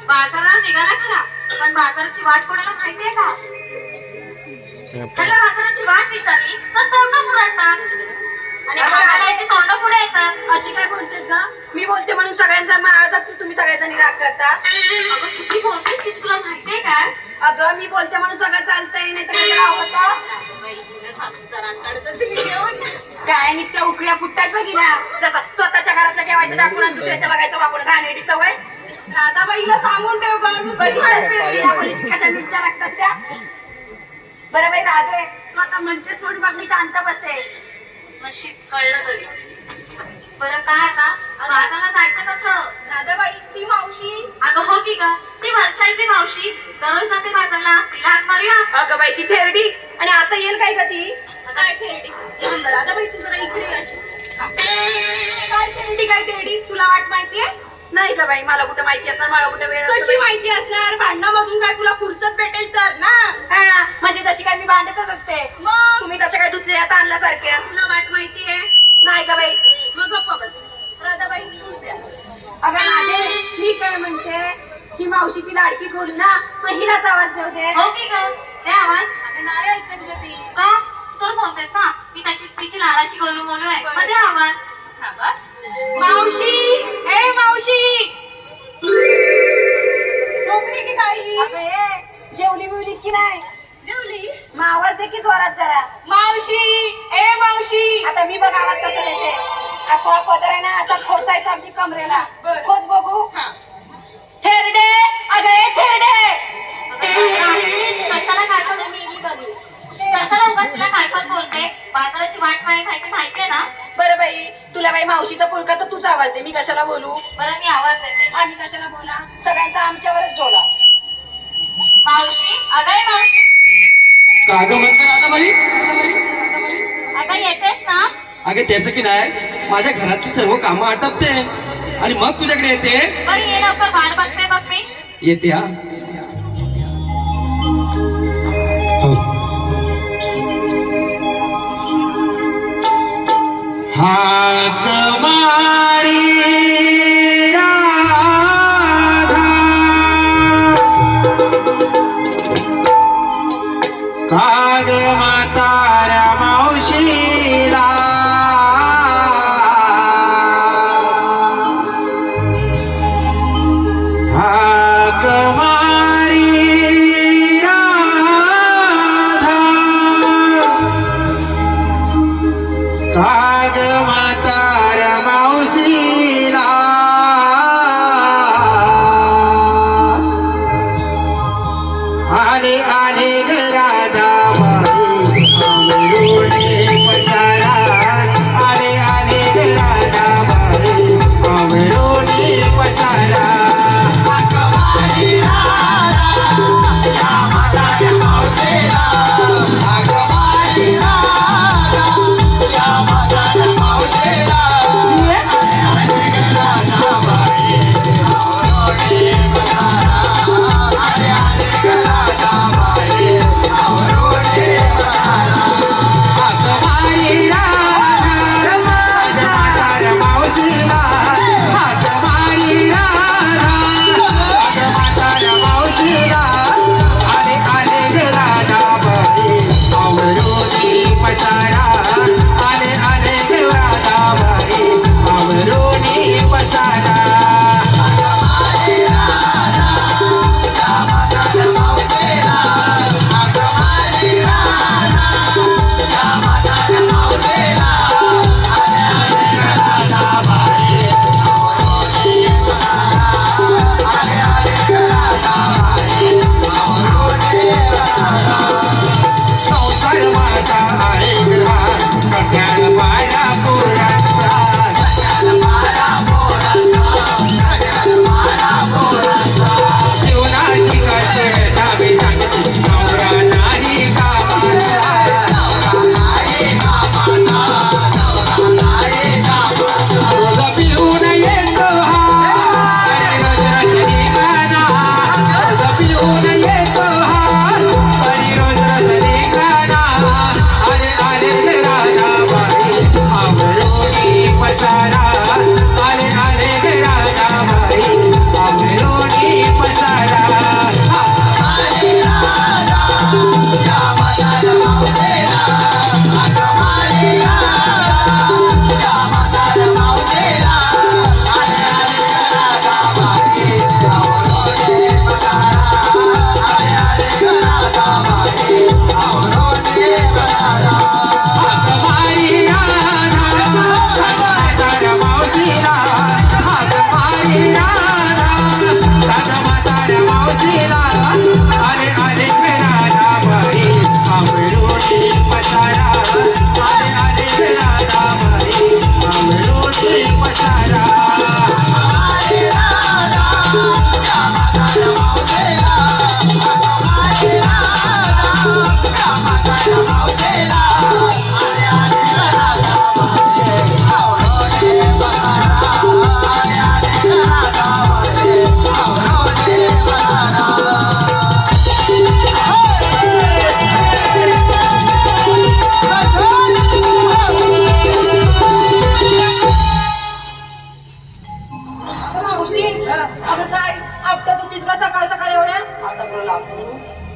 बाजारात निघाला खरा, पण बाजाराची वाट कोणाला माहितीये का? त्याला बाजाराची वाट विचारली तर तोंड पुरडतात आणि भागायची तोंड पुढे येतात. अशी काय बोलतेस का? मी बोलते म्हणून सगळ्यांचा आवाजाच तुम्ही सगळ्यांनी राग करता. अगं किती बोलतेस की तुला माहितीये काय? अगं मी बोलते म्हणून सगळं चालतंय, नाही तर कशाला होता काय नुसत्या उकळ्या फुटतात बघिना. जसं स्वतःच्या घरातलं ठेवायचं दाखवून दुसऱ्याच्या बघायचं वापरून घाणेरडी सवय. राधाबाईला सांगून ठेव कशा मिरच्या लागतात त्या. बरं बाई राधे, तू आता म्हणतेस म्हणून मग मी शांत बसते. नशीब कळलं तरी. बरं काय आता बाजाराला जायचं कसं? राधाबाई ती मावशी. अगं हो की ग, ती वरच्यातली मावशी दररोज जाते बाजारला, तिला हात मारूया. अगं बाई ती थेरडी, आणि आता येईल काय का ती? काय थेरडी? राधाबाई तू जरा इकडे यायची. काय थेरडी काय थेरडी, तुला वाट माहितीये? नाही ग बाई, मला कुठं माहिती असणार, मला कुठं वेळ कशी माहिती असणार? भांडणामधून काय तुला फुरसत भेटेल तर ना. म्हणजे तशी काय मी भांडतच असते. मग तुम्ही तशा काय धुतले आता आणल्यासारख्या. तुला वाट माहितीये? नाही ग बाई. मग गप्प बस. राधाबाई तूच द्या. अगं राधे, मी काय म्हणते, ही मावशीची लाडकी खोलू ना, मग हिलाच आवाज देऊ दे. हो की ग, दे आवाज. अगं नाही ऐकत तुला ती का? तू तर बोलतेस ना मी तिची लाडाची गोलू मोलू आहे. मग दे आवाज. मावशी, ए मावशी, झोपली की काही? जेवली बिवलीस की नाही? जेवली. मग आवाज दे की जोरात जरा. मावशी, ए मावशी. आता मी बघ आवाज कसा देते. असा पदर आहे ना, असा खोचायचा अगदी कमरेला. खोच बघू. थेरडे, अगं थेरडे. कशाला काय पण मेली बघी, कशाला उगाच तिला काय पण बोलते? बाजाराची वाट माहितीये ना. बरं बाई, तुला बाई मावशीचा पुळका तर तूच आवाज दे, मी कशाला बोलू? बरं मी आवाज देते. आम्ही कशाला बोला, सगळ्यांचा आमच्यावरच डोला. मावशी, अगं मावशी. का ग म्हणते राधाबाई? अगं येतेस ना? अगं त्याचं की नाही, माझ्या घरातली सर्व कामं आटपते आणि मग तुझ्याकडे येते. बरं ये लवकर, वाट बघते बघ मी. येते हा. हाक मारी राधा, काग म्हाताऱ्या मावशीला, हाक मारी राधा, काग म्हाताऱ्या मावशीला, आले आले ग राधाबाई आवडोणे पसारा, आले आले ग राधाबाई आवडोणे पसारा.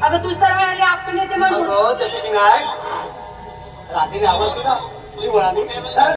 अगं तूच तर म्हणाली आपटून येते म्हणून अगं तसं की नाही रात्री आवाज तुला तुझी म्हणाली